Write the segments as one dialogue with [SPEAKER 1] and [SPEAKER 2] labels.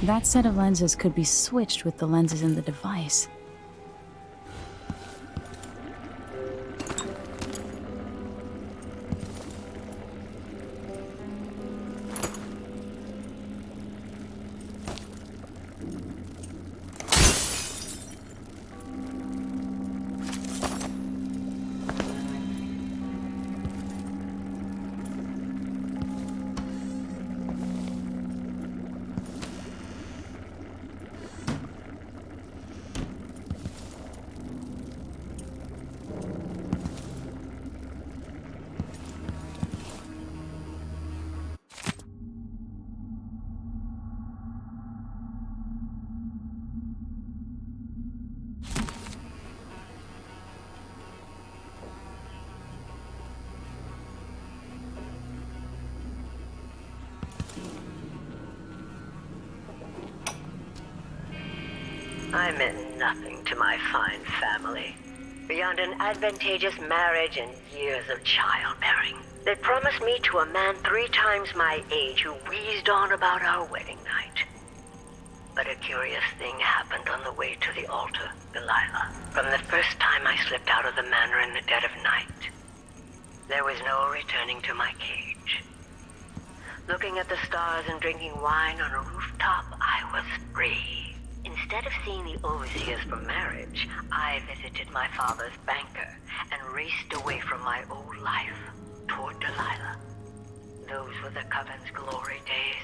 [SPEAKER 1] That set of lenses could be switched with the lenses in the device.
[SPEAKER 2] I meant nothing to my fine family, beyond an advantageous marriage and years of childbearing. They promised me to a man 3 times my age who wheezed on about our wedding night. But a curious thing happened on the way to the altar, Delilah. From the first time I slipped out of the manor in the dead of night, there was no returning to my cage. Looking at the stars and drinking wine on a rooftop, I was free. Instead of seeing the overseers for marriage, I visited my father's banker and raced away from my old life toward Delilah. Those were the Coven's glory days.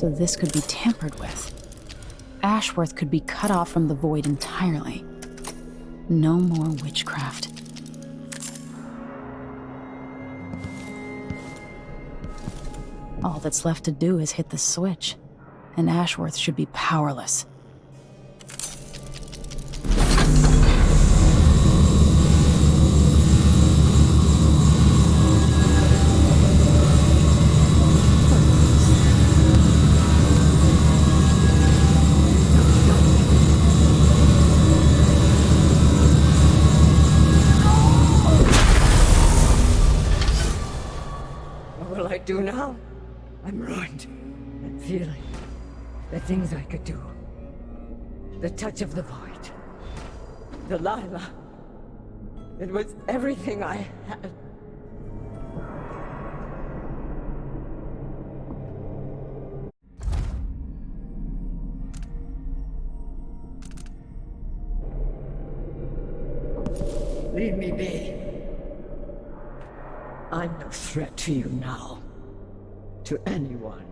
[SPEAKER 1] So this could be tampered with. Ashworth could be cut off from the void entirely. No more witchcraft. All that's left to do is hit the switch, and Ashworth should be powerless.
[SPEAKER 3] What will I do now? I'm ruined. That feeling. The things I could do. The touch of the void. Delilah. It was everything I had. Leave me be. I'm no threat to you now. To anyone.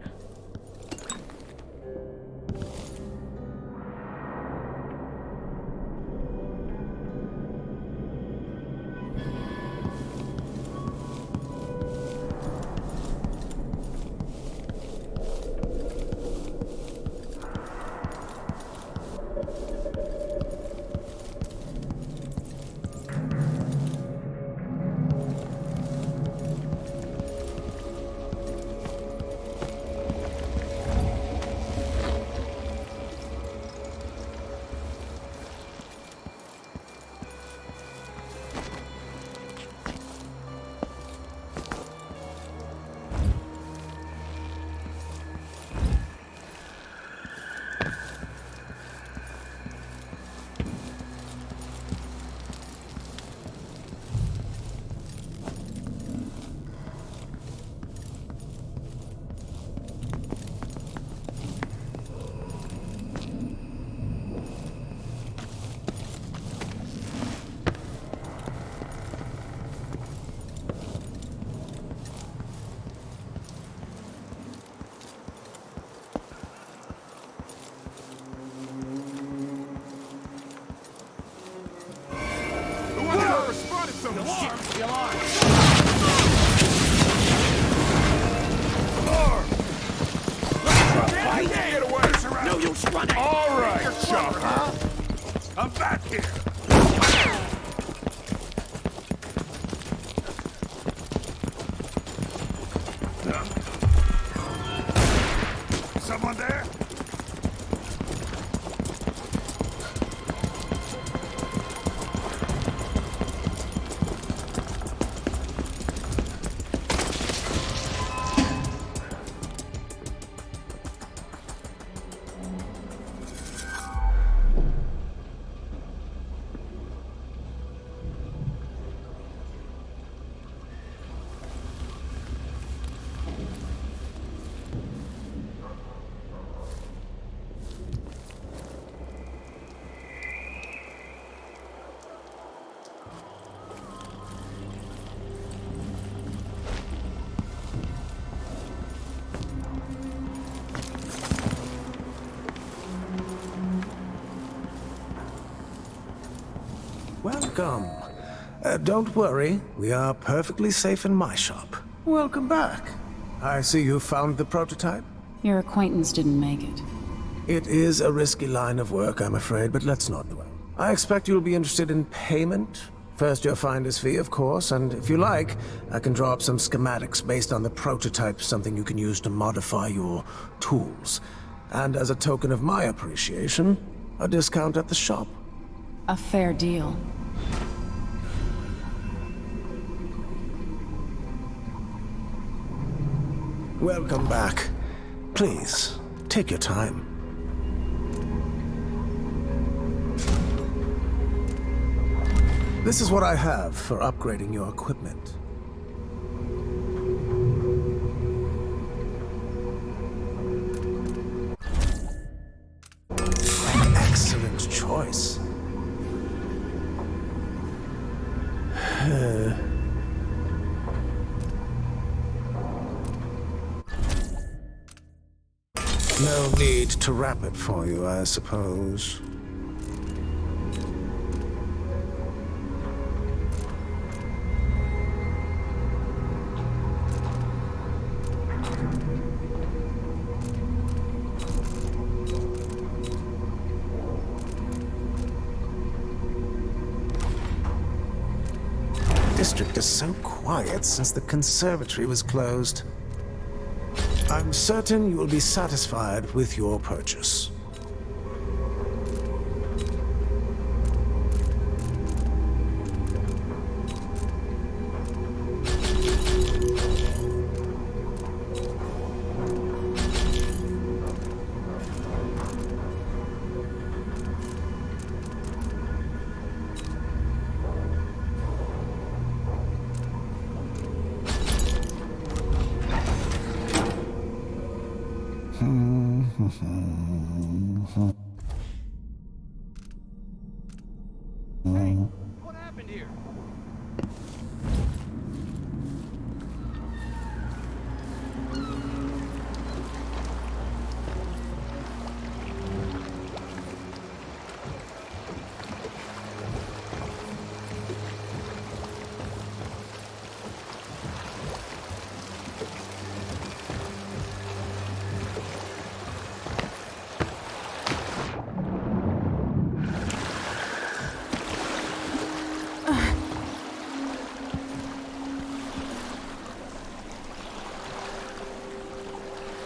[SPEAKER 4] All right, Chopper. I'm back here. Someone there?
[SPEAKER 5] Welcome. Don't worry, we are perfectly safe in my shop. Welcome back. I see you found the prototype.
[SPEAKER 1] Your acquaintance didn't make it.
[SPEAKER 5] It is a risky line of work, I'm afraid, but let's not dwell. I expect you'll be interested in payment. First your finder's fee, of course, and if you like, I can draw up some schematics based on the prototype, something you can use to modify your tools. And as a token of my appreciation, a discount at the shop.
[SPEAKER 1] A fair deal.
[SPEAKER 5] Welcome back. Please, take your time. This is what I have for upgrading your equipment. An excellent choice. No need to wrap it for you, I suppose. The district is so quiet since the conservatory was closed. I'm certain you will be satisfied with your purchase.
[SPEAKER 4] What happened here?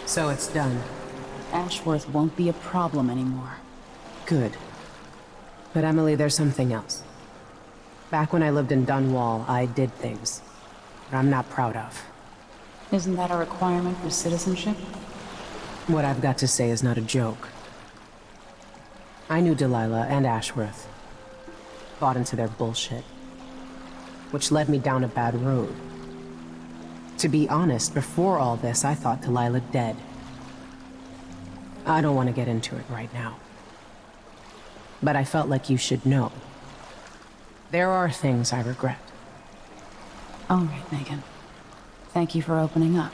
[SPEAKER 6] So it's done.
[SPEAKER 1] Ashworth won't be a problem anymore.
[SPEAKER 6] Good. But Emily, there's something else. Back when I lived in Dunwall, I did things that I'm not proud of.
[SPEAKER 1] Isn't that a requirement for citizenship?
[SPEAKER 6] What I've got to say is not a joke. I knew Delilah and Ashworth. Bought into their bullshit. Which led me down a bad road. To be honest, before all this, I thought Delilah dead. I don't want to get into it right now. But I felt like you should know. There are things I regret.
[SPEAKER 1] All right, Megan. Thank you for opening up.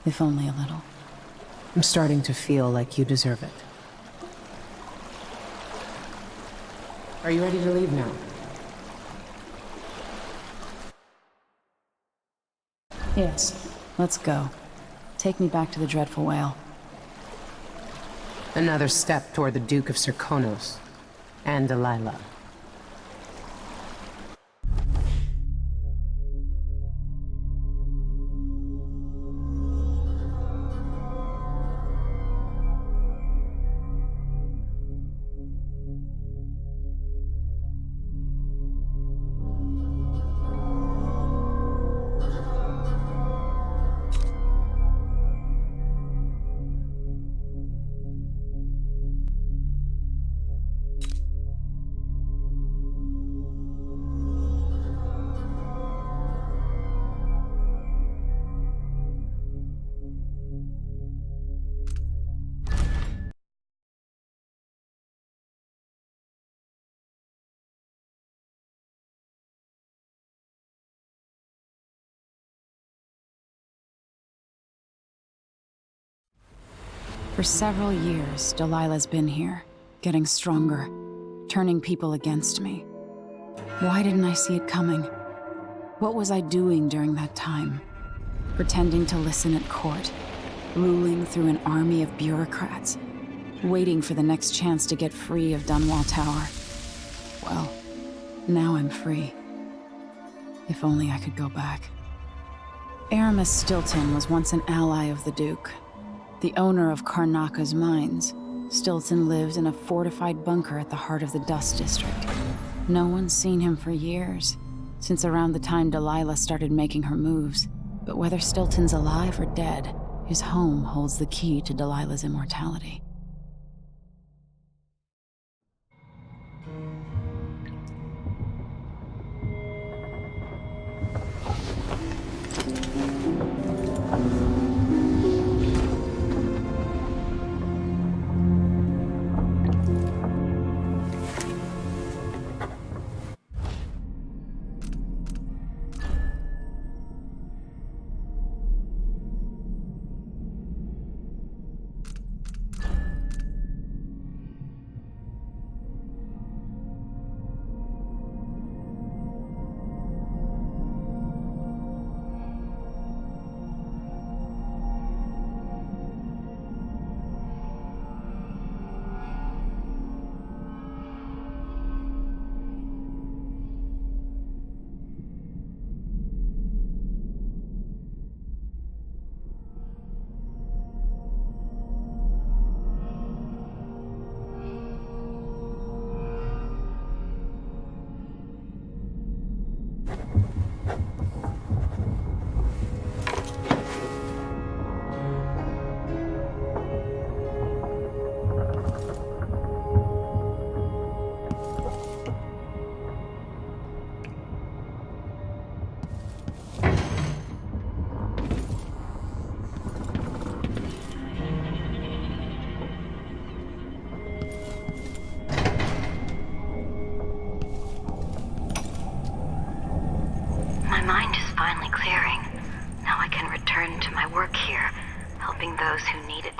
[SPEAKER 1] If only a little.
[SPEAKER 6] I'm starting to feel like you deserve it. Are you ready to leave now?
[SPEAKER 1] Yes. Let's go. Take me back to the Dreadful Whale.
[SPEAKER 6] Another step toward the Duke of Serkonos and Delilah.
[SPEAKER 1] For several years, Delilah's been here, getting stronger, turning people against me. Why didn't I see it coming? What was I doing during that time? Pretending to listen at court, ruling through an army of bureaucrats, waiting for the next chance to get free of Dunwall Tower. Well, now I'm free. If only I could go back. Aramis Stilton was once an ally of the Duke. The owner of Karnaka's mines, Stilton lived in a fortified bunker at the heart of the Dust District. No one's seen him for years, since around the time Delilah started making her moves. But whether Stilton's alive or dead, his home holds the key to Delilah's immortality.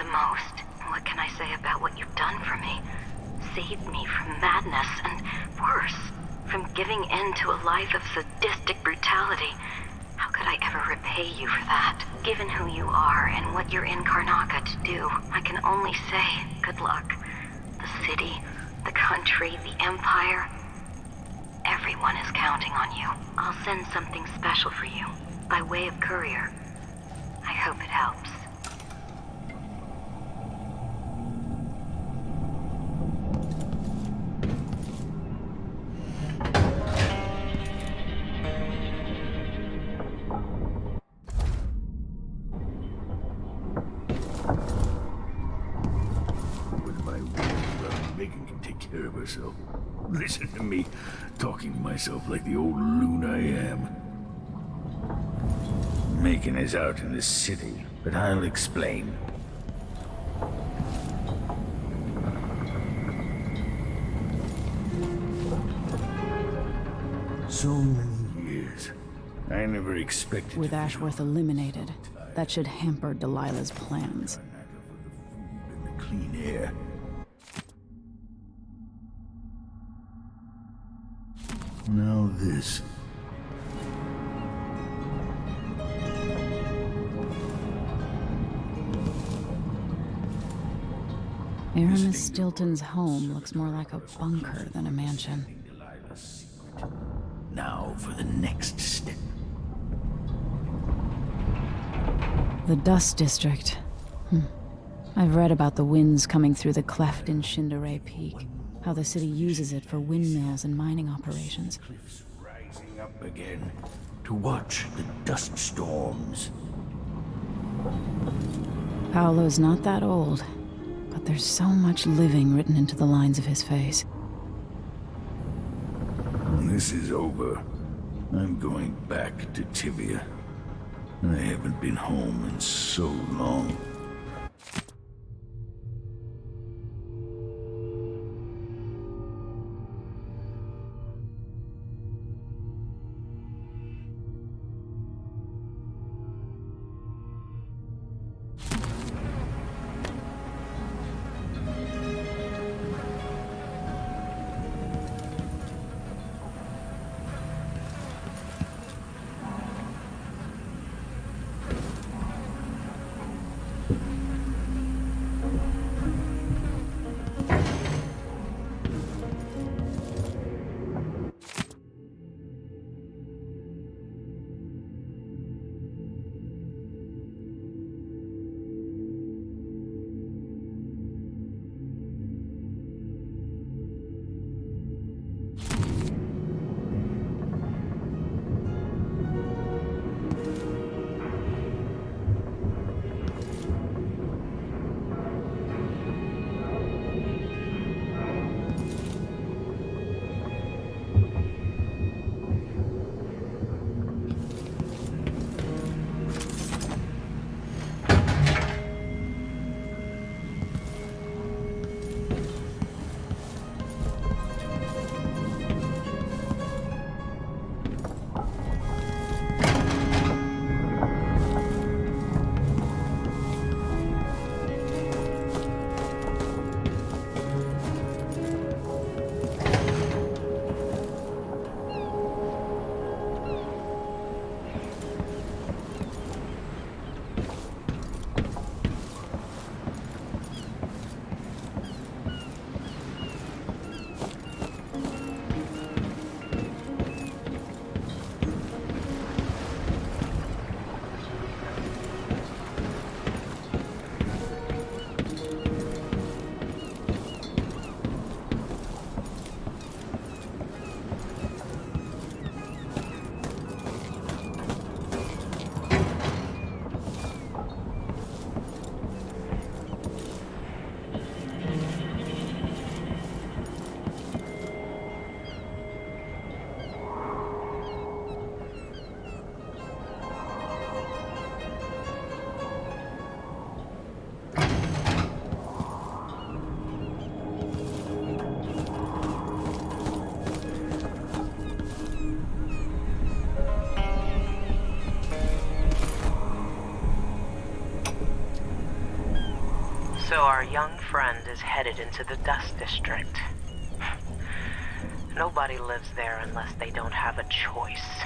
[SPEAKER 7] the most. What can I say about what you've done for me? Saved me from madness and, worse, from giving in to a life of sadistic brutality. How could I ever repay you for that? Given who you are and what you're in Karnaca to do, I can only say good luck. The city, the country, the empire, everyone is counting on you. I'll send something special for you, by way of courier. I hope it helps.
[SPEAKER 8] With my will, Megan can take care of herself. Listen to me, talking to myself like the old loon I am. Megan is out in the city, but I'll explain. So many years. I never expected
[SPEAKER 1] With
[SPEAKER 8] to be
[SPEAKER 1] Ashworth eliminated, that should hamper Delilah's plans.
[SPEAKER 8] in the clean air. Now this.
[SPEAKER 1] Aramis Stilton's home looks more like a bunker than a mansion.
[SPEAKER 8] Delilah's secret. Now for the next step.
[SPEAKER 1] The Dust District. I've read about the winds coming through the cleft in Shindaray Peak, how the city uses it for windmills and mining operations.
[SPEAKER 8] Cliffs rising up again to watch the dust storms.
[SPEAKER 1] Paolo's not that old, but there's so much living written into the lines of his face.
[SPEAKER 8] When this is over, I'm going back to Tibia. I haven't been home in so long.
[SPEAKER 6] So our young friend is headed into the Dust District. Nobody lives there unless they don't have a choice.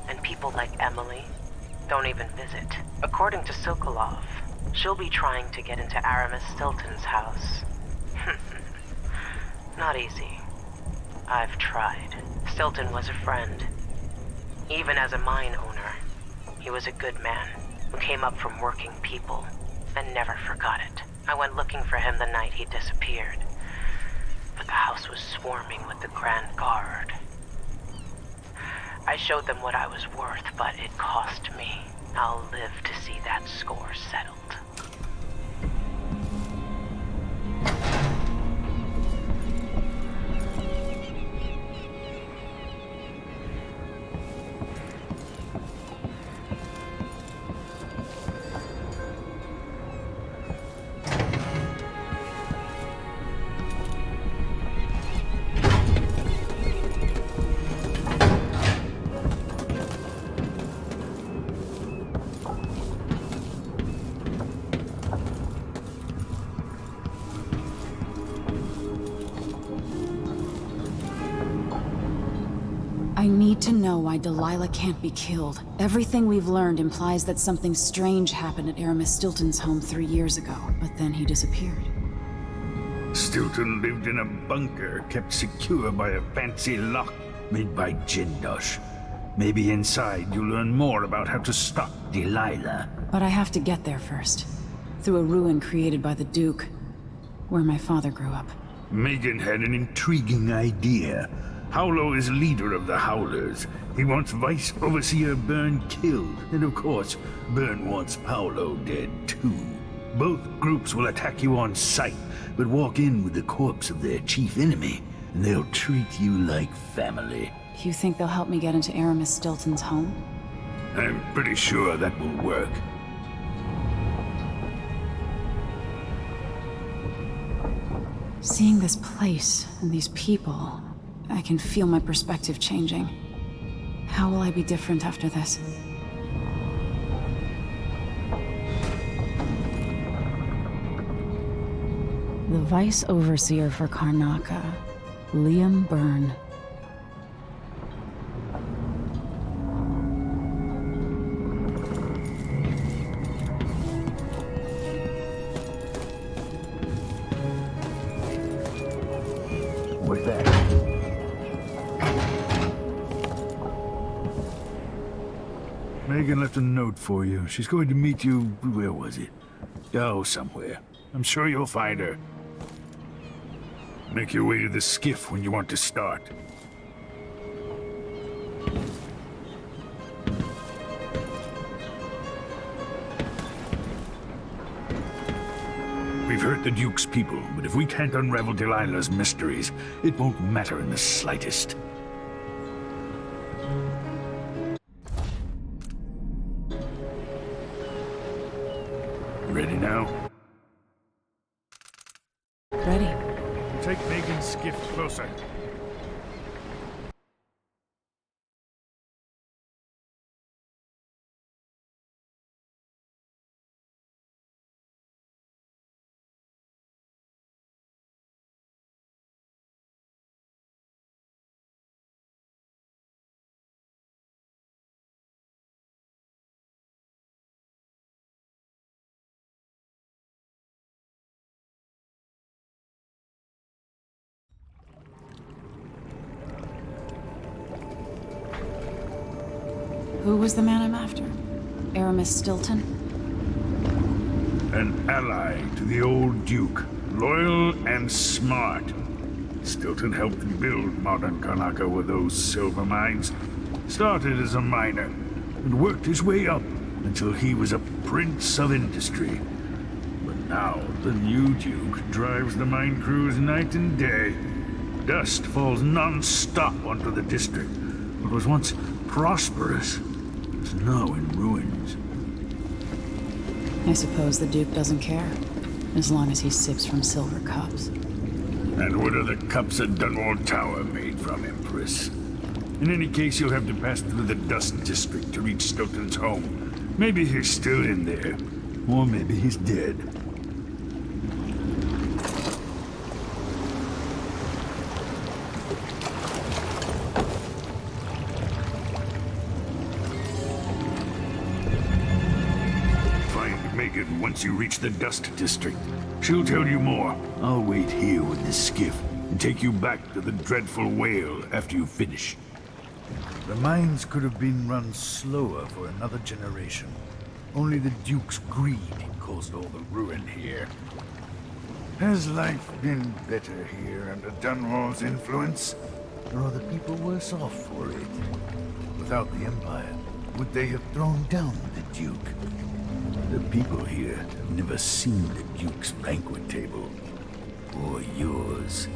[SPEAKER 6] And people like Emily don't even visit. According to Sokolov, she'll be trying to get into Aramis Stilton's house. Not easy. I've tried. Stilton was a friend. Even as a mine owner, he was a good man who came up from working people and never forgot it. I went looking for him the night he disappeared, but the house was swarming with the Grand Guard. I showed them what I was worth, but it cost me. I'll live to see that score settled.
[SPEAKER 1] I need to know why Delilah can't be killed. Everything we've learned implies that something strange happened at Aramis Stilton's home 3 years ago, but then he disappeared.
[SPEAKER 8] Stilton lived in a bunker kept secure by a fancy lock made by Jindosh. Maybe inside you'll learn more about how to stop Delilah.
[SPEAKER 1] But I have to get there first. Through a ruin created by the Duke, where my father grew up.
[SPEAKER 8] Megan had an intriguing idea. Howlo is leader of the Howlers. He wants Vice Overseer Byrne killed, and of course, Byrne wants Paolo dead too. Both groups will attack you on sight, but walk in with the corpse of their chief enemy, and they'll treat you like family.
[SPEAKER 1] You think they'll help me get into Aramis Stilton's home?
[SPEAKER 8] I'm pretty sure that will work.
[SPEAKER 1] Seeing this place and these people, I can feel my perspective changing. How will I be different after this? The Vice Overseer for Karnaca, Liam Byrne.
[SPEAKER 8] What's that? Megan left a note for you. She's going to meet you... where was it? Oh, somewhere. I'm sure you'll find her. Make your way to the skiff when you want to start. We've hurt the Duke's people, but if we can't unravel Delilah's mysteries, it won't matter in the slightest. Ready now?
[SPEAKER 1] Ready.
[SPEAKER 8] Take Megan's skiff closer.
[SPEAKER 1] Who was the man I'm after? Aramis Stilton?
[SPEAKER 8] An ally to the old Duke, loyal and smart. Stilton helped build modern Karnaca with those silver mines. Started as a miner, and worked his way up until he was a prince of industry. But now, the new Duke drives the mine crews night and day. Dust falls non-stop onto the district. What was once prosperous is now in ruins.
[SPEAKER 1] I suppose the Duke doesn't care, as long as he sips from silver cups.
[SPEAKER 8] And what are the cups at Dunwall Tower made from, Empress? In any case, you'll have to pass through the Dust District to reach Stilton's home. Maybe he's still in there, or maybe he's dead. once you reach the Dust District. She'll tell you more. I'll wait here with the skiff and take you back to the dreadful whale after you finish. The mines could have been run slower for another generation. Only the Duke's greed caused all the ruin here. Has life been better here under Dunwall's influence? Or are the people worse off for it? Without the Empire, would they have thrown down the Duke? The people here have never seen the Duke's banquet table. Or yours.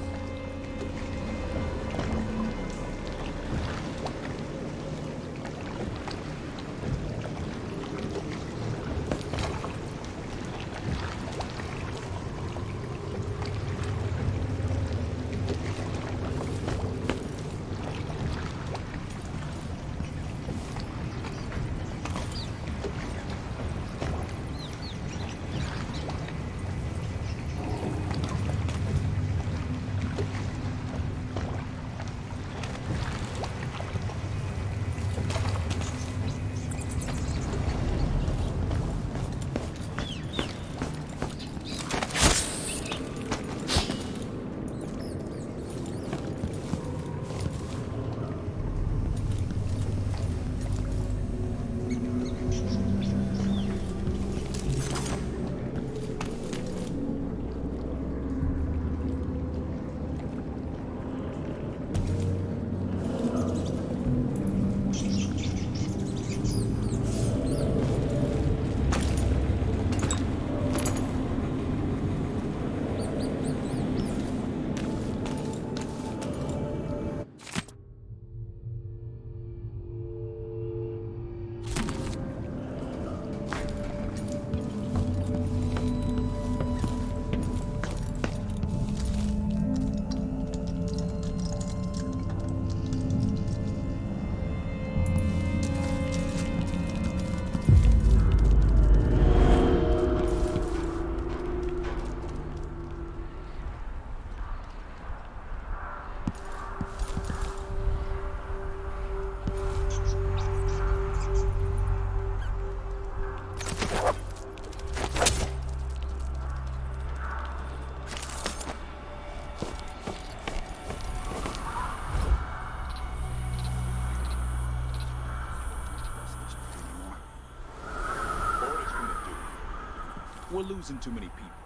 [SPEAKER 4] We're losing too many people.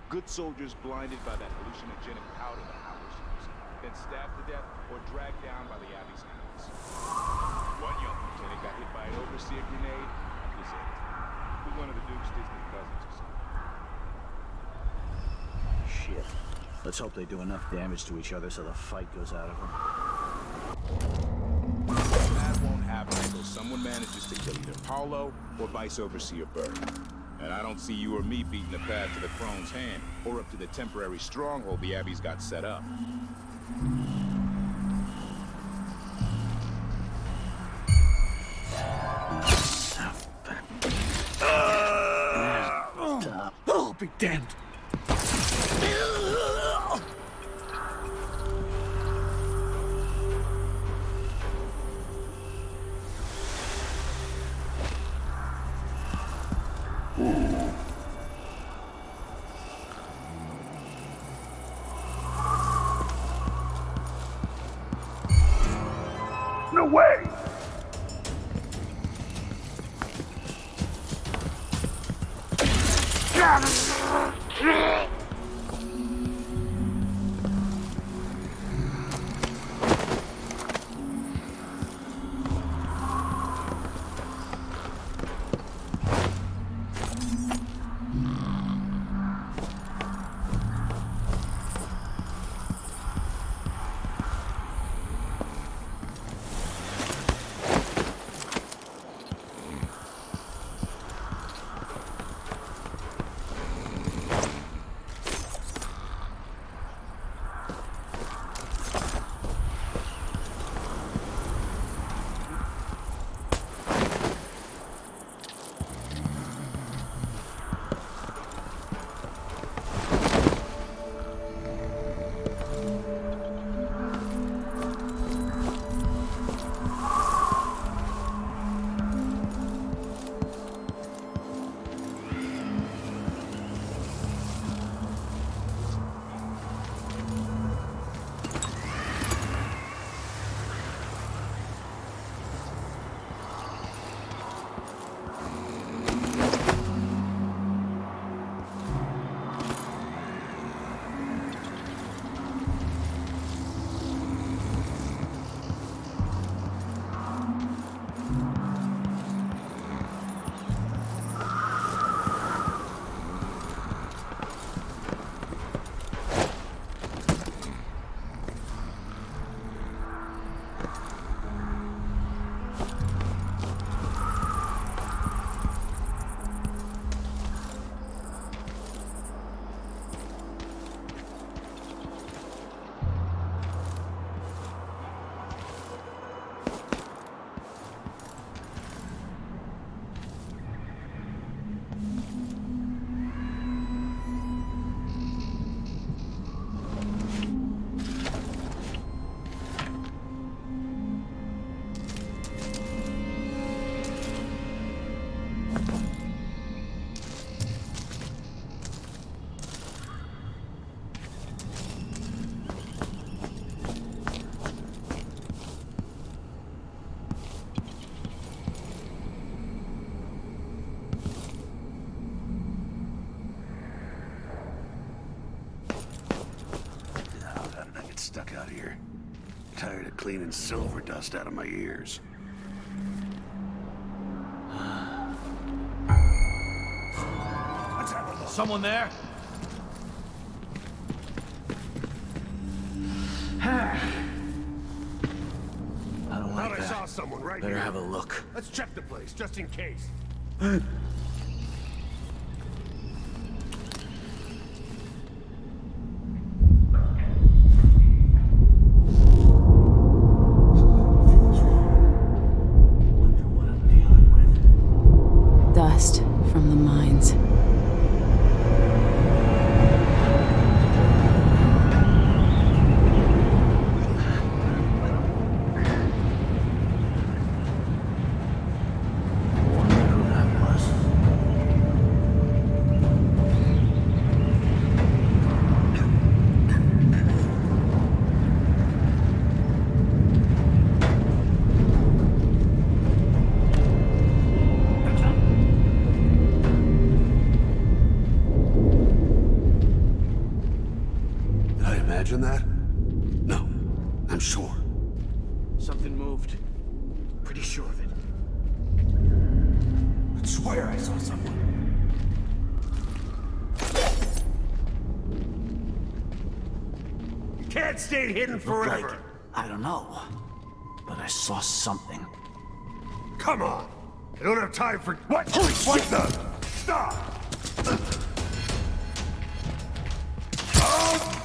[SPEAKER 4] Good soldiers blinded by that hallucinogenic powder the Howlers use, then stabbed to death or dragged down by the Abbey's hands. One young lieutenant got hit by an overseer grenade and deserted. Who's one of the Duke's distant cousins or something.
[SPEAKER 9] Shit. Let's hope they do enough damage to each other so the fight goes out of them.
[SPEAKER 4] That won't happen until someone manages to kill either Paulo or Vice Overseer Bird. And I don't see you or me beating the path to the Crone's hand, or up to the temporary stronghold the Abbey's got set up.
[SPEAKER 5] Oh, be damned!
[SPEAKER 8] No way!
[SPEAKER 10] stuck out here. Tired of cleaning silver dust out of my ears.
[SPEAKER 11] Someone there?
[SPEAKER 10] I don't like
[SPEAKER 12] Thought I
[SPEAKER 10] that.
[SPEAKER 12] saw someone right
[SPEAKER 10] Better
[SPEAKER 12] here.
[SPEAKER 10] have a look.
[SPEAKER 12] Let's check the place, just in case.
[SPEAKER 1] Dust from the mines.
[SPEAKER 10] Wonder who that was. Did I imagine that? No, I'm sure.
[SPEAKER 9] Something moved. Pretty sure of it.
[SPEAKER 12] I swear I saw someone. You can't stay hidden forever.
[SPEAKER 9] Like, I don't know. But I saw something.
[SPEAKER 12] Come on. I don't have time for what? What the? Stop. Oh!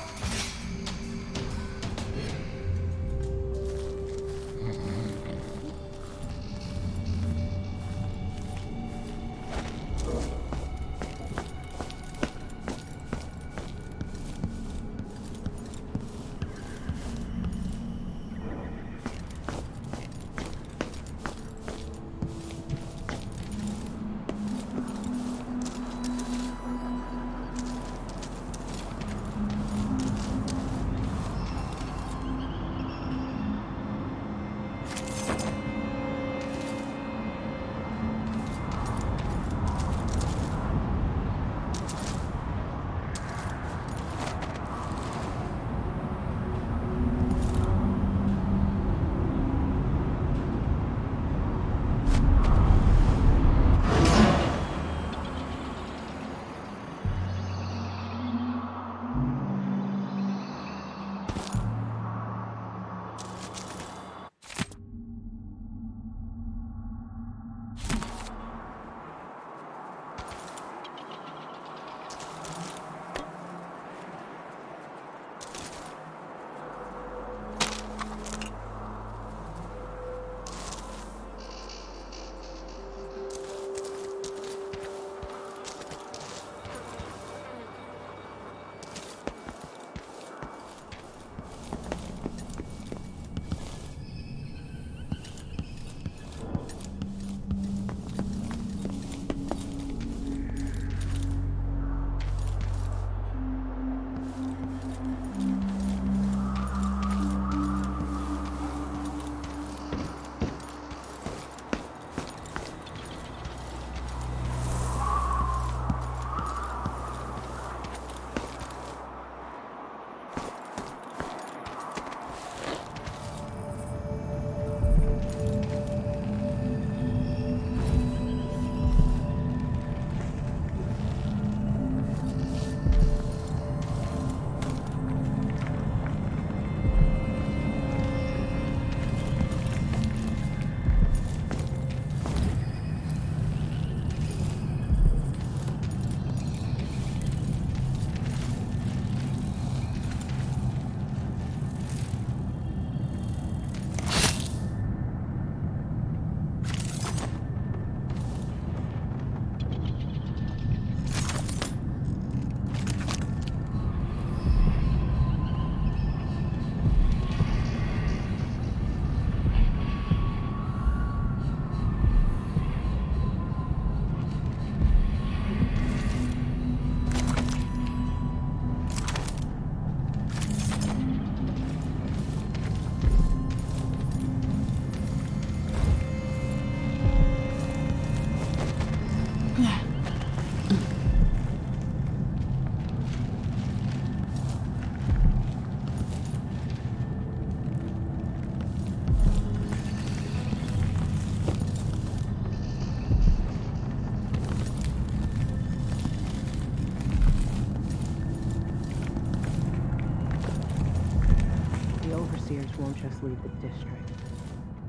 [SPEAKER 6] won't just leave the district,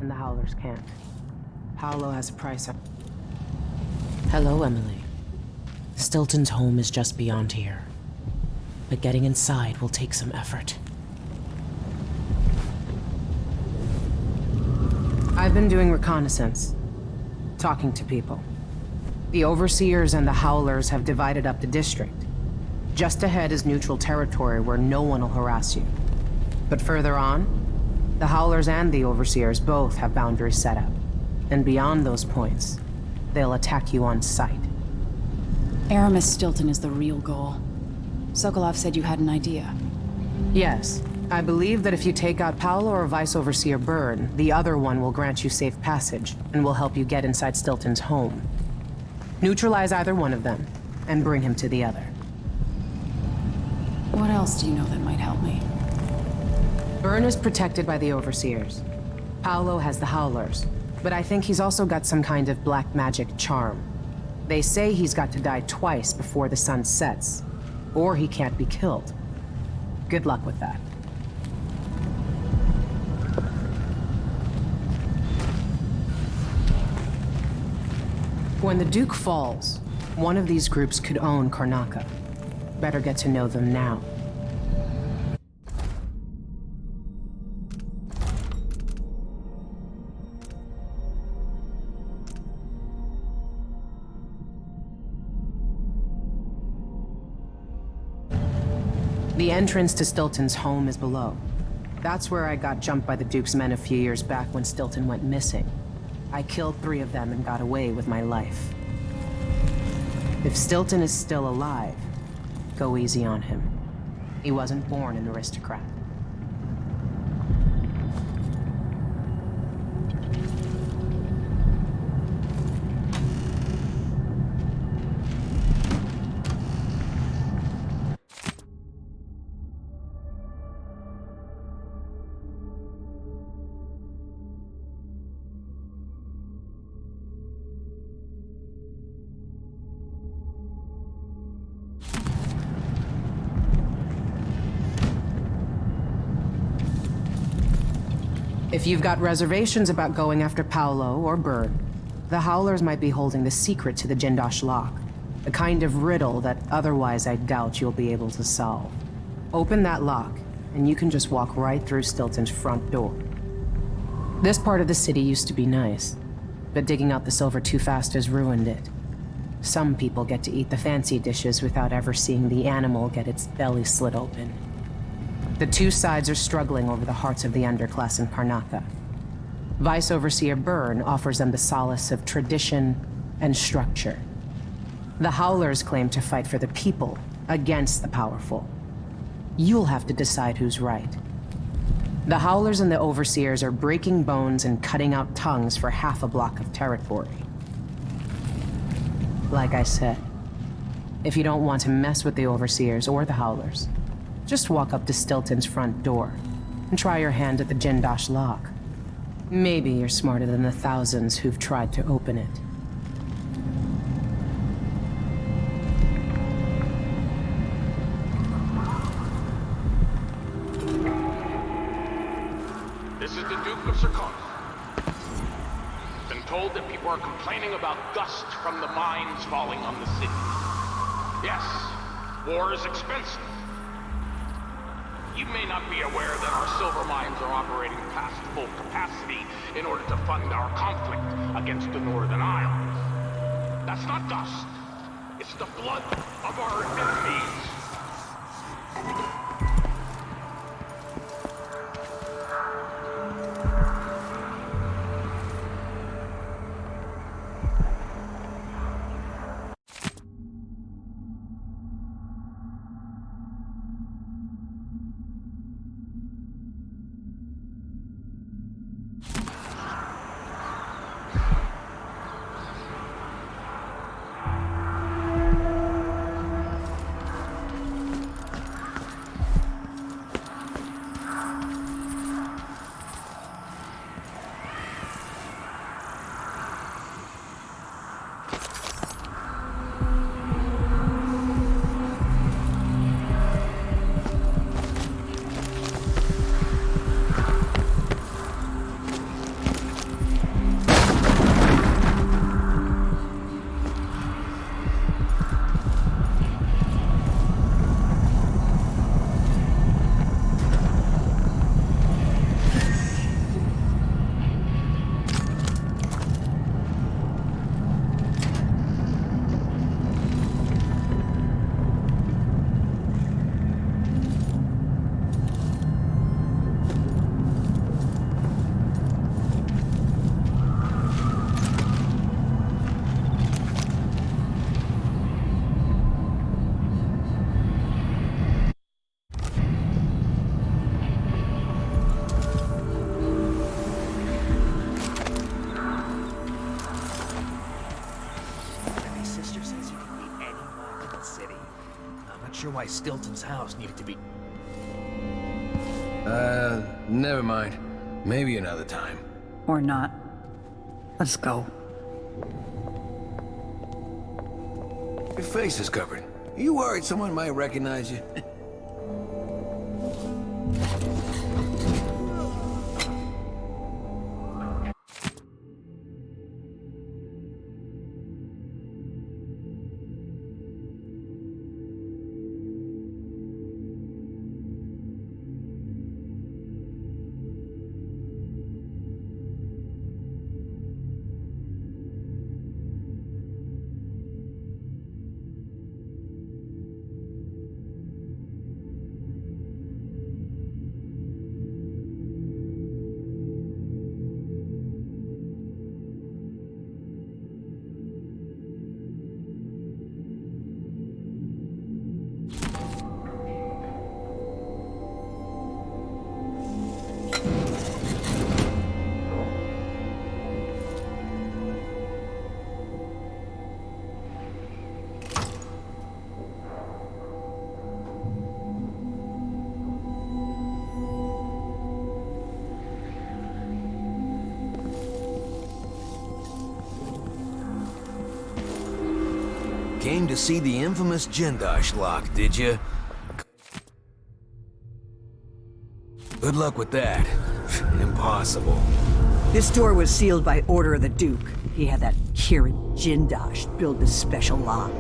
[SPEAKER 6] and the Howlers can't. Paolo has a price on... Hello, Emily. Stilton's home is just beyond here, but getting inside will take some effort. I've been doing reconnaissance, talking to people. The Overseers and the Howlers have divided up the district. Just ahead is neutral territory where no one will harass you. But further on, the Howlers and the Overseers both have boundaries set up. And beyond those points, they'll attack you on sight.
[SPEAKER 1] Aramis Stilton is the real goal. Sokolov said you had an idea.
[SPEAKER 6] Yes. I believe that if you take out Paolo or Vice Overseer Byrne, the other one will grant you safe passage and will help you get inside Stilton's home. Neutralize either one of them, and bring him to the other.
[SPEAKER 1] What else do you know that might help me?
[SPEAKER 6] Byrne is protected by the Overseers. Paolo has the Howlers, but I think he's also got some kind of black magic charm. They say he's got to die twice before the sun sets, or he can't be killed. Good luck with that. When the Duke falls, one of these groups could own Karnaca. Better get to know them now. The entrance to Stilton's home is below. That's where I got jumped by the Duke's men a few years back when Stilton went missing. I killed 3 of them and got away with my life. If Stilton is still alive, go easy on him. He wasn't born an aristocrat. If you've got reservations about going after Paolo or Byrne, the Howlers might be holding the secret to the Jindosh lock, a kind of riddle that otherwise I doubt you'll be able to solve. Open that lock, and you can just walk right through Stilton's front door. This part of the city used to be nice, but digging out the silver too fast has ruined it. Some people get to eat the fancy dishes without ever seeing the animal get its belly slit open. The two sides are struggling over the hearts of the underclass in Karnaca. Vice Overseer Byrne offers them the solace of tradition and structure. The Howlers claim to fight for the people against the powerful. You'll have to decide who's right. The Howlers and the Overseers are breaking bones and cutting out tongues for half a block of territory. Like I said, if you don't want to mess with the Overseers or the Howlers, just walk up to Stilton's front door and try your hand at the Jindosh lock. Maybe you're smarter than the thousands who've tried to open it.
[SPEAKER 11] This is the Duke of Sarkon. Been told that people are complaining about dust from the mines falling on the city. Yes, war is expensive. You may not be aware that our silver mines are operating past full capacity in order to fund our conflict against the Northern Isles. That's not dust. It's the blood of our enemies.
[SPEAKER 13] why Stilton's house needed to be...
[SPEAKER 14] Never mind. Maybe another time.
[SPEAKER 3] Or not. Let's go.
[SPEAKER 14] Your face is covered. Are you worried someone might recognize you? Came to see the infamous Jindosh lock, did you? Good luck with that. Impossible.
[SPEAKER 3] This door was sealed by order of the Duke. He had that Kirin Jindosh build this special lock.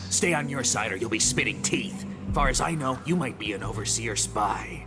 [SPEAKER 13] Stay on your side or you'll be spitting teeth. Far as I know, you might be an overseer spy.